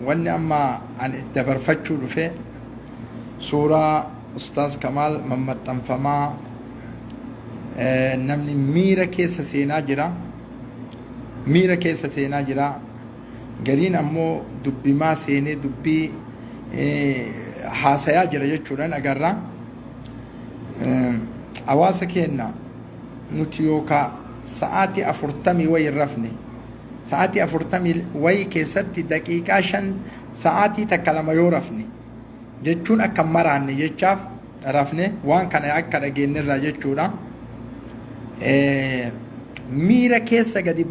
wanni amma an dabarfachuu dhufe suuraa Ustaaz Kamaal mammaxxanfamaa namni miira keessa seenaa jira gariin ammoo dubbimaa seenee dubbii haasayaa jira jechuudhaan agarra hawaasa keenya nuti yookaa sa'aatii 40 wayii rafne sa'aatii 40 wayii keessatti daqiiqaa 5 sa'aatii takka lama yoo rafne jechuun akka maraanne jechaaf rafne waan kana akka dhageenyirraa jechuudha miira keessa gadi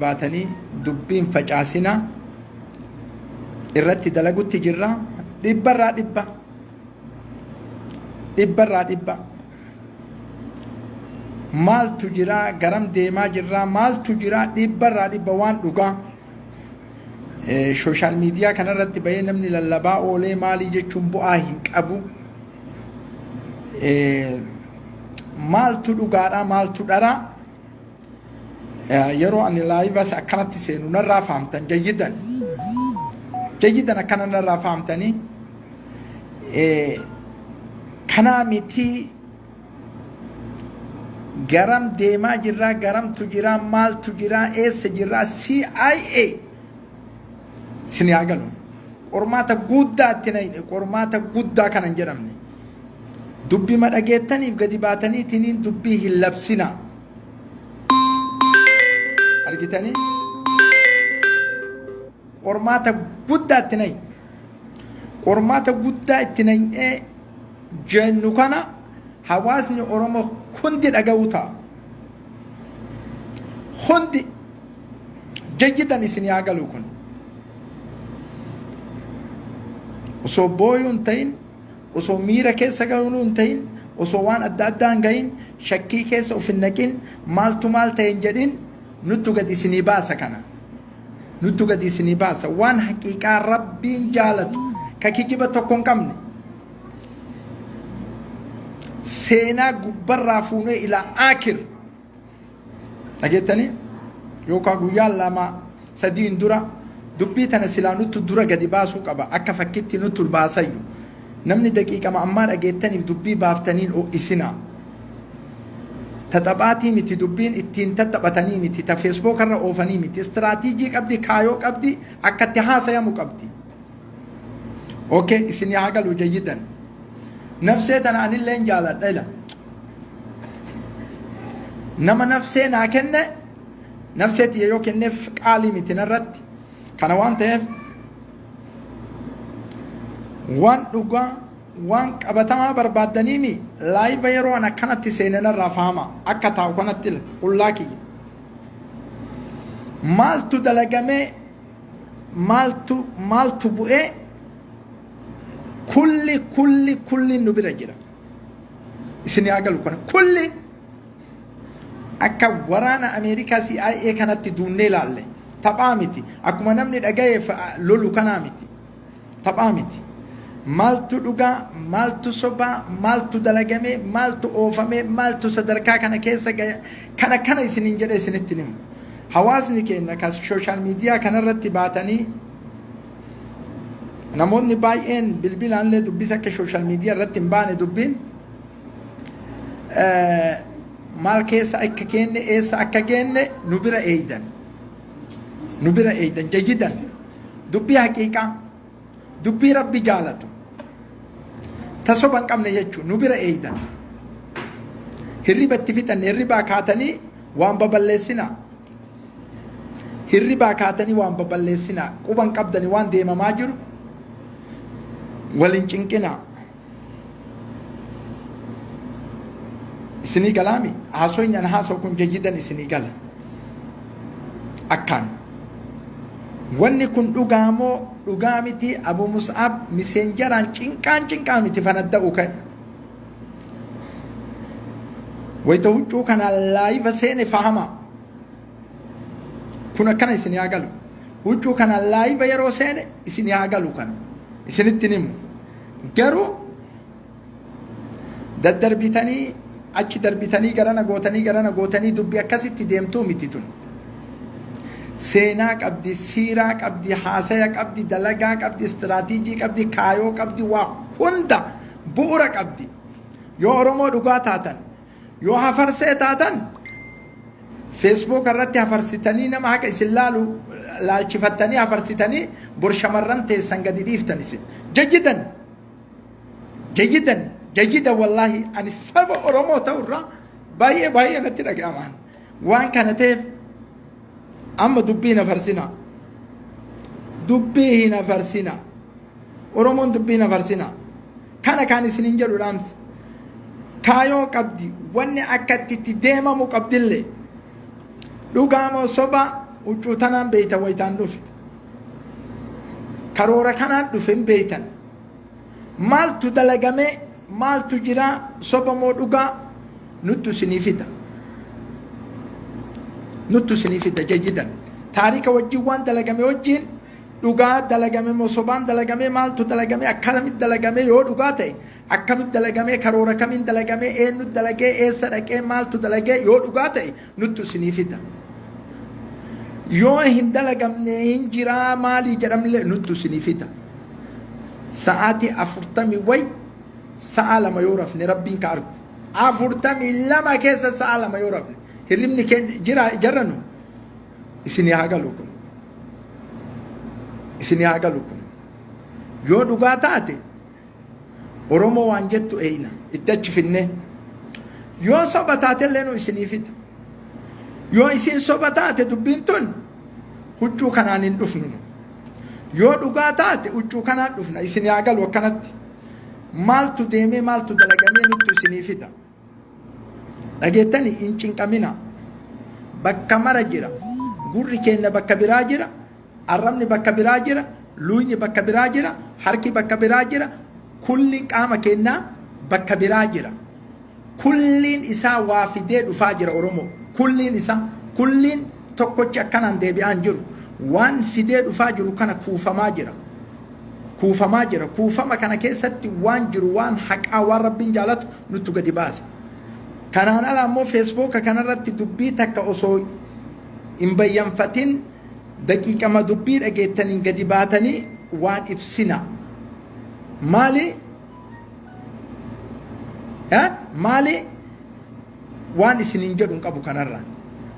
baatanii dubbiin facaasina irratti dalagutti jirra dhibbarraa dhibba maaltu jira garam deemaa jirra maaltu jira dhibbarraa dhibba waan dhugaa social media kanarratti bahee namni lallabaa oolee maalii jechuun bu'aa hin qabu maaltu dhugaadha maaltu dhara yeroo ani laayivas akkanatti seenu narraa fahamtan jayyidan akkana narraa fahamtanii kanaa miti garam deemaa jirra garamtu jira maaltu jira eessa jirra CIA sini agalu qormaata guddaa kanan jedhamne dubbii madhageettaniif gadi baatanii tiniin dubbii hin labsina argitanii qormaata guddaa itti nay'ee jennu kana hawaasni Oromoo hundi dhaga'uu ta'a hundi jayyidan isin yaa galuu kun osoo booyuun ta'in osoo miira keessa galuun ta'in osoo waan adda addaan gahin shakkii keessa of hin naqin maaltu maal ta'in jedhin nuttu gadi isinii baasa kana nuttu gadi isinii baasa waan haqiiqaa rabbiin jaalatu ka kijiba tokko hin qabne seenaa gubbarraa fuunee ilaa aakir dhageettanii yookaan guyyaan lama sadiin dura dubbii tana silaa nuttu dura gadi baasuu qaba akka fakkitti nuttu baasayyu namni daqiiqama ammaa dhageettaniif dubbii baaftaniin ho'isina taphaatii miti dubbiin ittiin taphatanii miti ta Facebook irra oofanii miti istiraatiijii qabdi kaayoo qabdi akka itti haasayamu qabdi okay isin yaa galu jayyidan nafsee tana anillee jaaladha nama nafsee naa kenne nafseeti yoo kenneef qaalii miti narratti kana waan ta'eef waan dhugaa waan qabatamaa barbaadaniimi laayiva yeroo an akkanatti seenanirraa fahama akka taa'u kanatti qullaa kiyya maaltu dalagamee maaltu bu'ee kulli nu bira jira isin yaa galu kana kulli akka waraana Ameerikaa CIA kanatti duunnee ilaalle taphaa miti akkuma namni dhaga'ee lolu kanaa miti taphaa miti maaltu dhugaa maaltu sobaa maaltu dalagame maaltu oofame maaltu sadarkaa kana keessa kana isinin jedhe isinitti himu hawaasni keenya kas social media kanarratti baatanii namoonni baay'een bilbilaallee dubbisa akka social media irratti hin baane dubbiin maal keessa akka kenne eessa akka kenne nu bira eeydan jayyidan dubbii haqiiqaa dubbii rabbi jaalatu tasoban qabne jechuun nu bira eeydan hirribatti fixanne hirribaa kaatanii waan baballeessina quban qabdanii waan deemamaa jiru walin cinqina isinii galaami haasoynyan haasoo kun jayyidan isinii gala akkaan wanni kun dhugaamoo dhugaa miti Abu Mus'ab miseenjaraan cinqaa miti fanadda'u ka'e wayta huccuu kana laayiva seene fahama kun akkana isinii haa galu huccuu kana laayiva yeroo seene isinii haa galu kana isinitti himu garuu daddarbitanii achi darbitanii garana gootanii dubbii akkasitti deemtuu miti tun. Seenaa qabdi, siiraa qabdi, haasaya qabdi, dalagaa qabdi, istiraatiijii qabdi, kaayoo qabdi, waa hunda bu'uura qabdi. Yoo Oromoo dhugaa taatan, yoo hafarsee taatan, Facebook irratti hafarsitanii nama haqa isin laalchifattanii hafarsitanii bor shamarran teessan gadi dhiiftan isin. Jayyidan wallahi ani saba Oromoo ta'urraa baay'ee natti dhaga'amaan. Waan kana ta'eef amma dubbii hin hafarsina. Oromoon dubbii hin hafarsina. Kana kaan isiniin jedhu dhaamsi. Kaayoo qabdi, wanni akka itti deemamu qabdillee. Dhugaamoo soba huccuu tanaan beeytan wayitaan dhufe. Karoora kanaan dhufe hin beeytan. Maaltu dalagamee, maaltu jira, soba moo dhugaa nuttu isinii fida jayyidan. Taarika wajjin waan dalagame wajjin dhugaa dalagame moo sobaan dalagame maaltu dalagame akkamit dalagame yoo dhugaa ta'e akkamit dalagame karoora kamiin dalagame eenyu dalagee eessa dhaqee maaltu dalagee yoo dhugaa ta'e nuttu isinii fida. Yoo hin dalagamne hin jiraa maalii jedhamle nuttu isinii fida. Sa'aatii 40 way sa'a 2 yoo rafne rabbiin ka argu. 42 keessa sa'a 2 yoo rafne hirribni jira jarranu isinii haa galu kun. Yoo dhugaa taate Oromoo waan jettu eeyna itti achi finne. Yoo soba taate illee nu isinii fida. Yoo isin soba taate dubbiin tun huccuu kanaan hin dhufnu. Yoo dhugaa taate huccuu kanaan dhufna isinii haa galu akkanatti. Maaltu deemee maaltu dalagamee nuttu isinii fida. Dhageettanii hin cinqamina. Bakka mara jira. Gurri keenya bakka biraa jira. Arrabni bakka biraa jira. Luyni bakka biraa jira. Harki bakka biraa jira. Kulliin qaama keenyaa bakka biraa jira. Kulliin isaa waa fidee dhufaa jira Oromoo. Kulliin tokkochi akkanaan deebi'aan jiru. Waan fidee dhufaa jiru kana kuufamaa jira. Kuufama kana keessatti waan jiru waan haqaa waan rabbiin jaalatu nuttu gadi baasa. Kanaan ala ammoo Facebook kanarratti dubbii takka osoo hin bayyanfatin daqiiqama dubbii dhageettaniin gadi baatanii waan ibsina. Maali waan isiniin jedhu qabu kanarraan.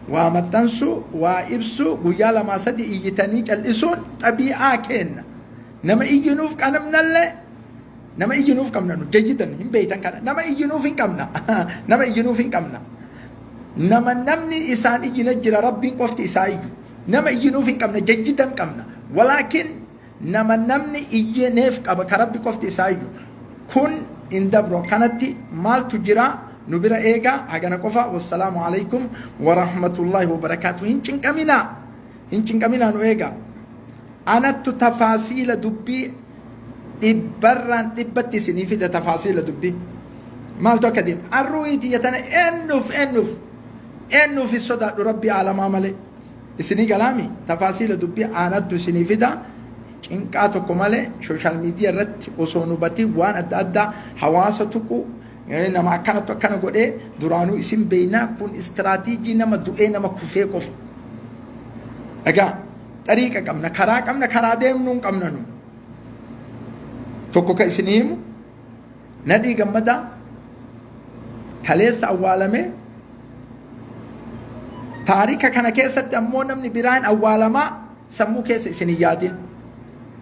Waa maxxansu, waa ibsu, guyyaa 2-3 iyyitanii cal'isuun xabi'aa kenna. Nama iyyinuuf qanamnallee nama iyyinuuf qabna nu jayyidan hin beeytan kana. Nama iyyinuuf hin qabna. Nama namni isaan iyyina jira rabbiin qofti isaa iyyu. Nama iyyinuuf hin qabna jayyidan qabna. Walaakin nama namni iyyineef qaba ka rabbi qofti isaa iyyu. Kun in dabro kanatti maaltu jira nu bira eegaa hagana qofa. Wassalaamu alaikum wa rahmatullahi wa barakatuh. Hin cinqaminaa nu eegaa. Anattu tafaasiila dubbii dhibbatti isinii fida tafaasiila dubbii. Maaltu akka deema? Arruuyiiti yatana eennuuf sodaadhu rabbii aalamaa malee. Isinii galaami tafaasiila dubbii anattu isinii fida. Cinqaa tokko malee sooshaal miidiyaa irratti osoo nu batii waan adda addaa hawaasa tuqu nama akkanattu akkana godhee duraanuu isin beeynaa kun istiraatiijii nama du'ee nama kufee qofa. Dhagaa xariiqa qabna karaa deemnuu hin qabna nu. Tokko ka isinii himu nadhii gammadaa kaleessa awwaalame taarika kana keessatti ammoo namni biraan awwaalamaa sammuu keessa isinii yaadin.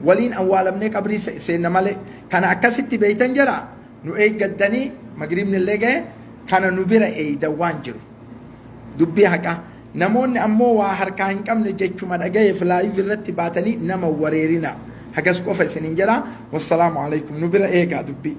Waliin awwaalamnee qabrii seenna malee kana akkasitti beeytan jira nu eeggaddanii magribni illee ga'e kana nu bira eeydan waan jiru dubbii haqa. Namoonni ammoo waa harkaa hin qabne jechuma dhagayeef laayif irratti baatanii nama wareerina hagas qofa isiniin jira. Wassalaamu alaikum nu bira eegaa dubbii.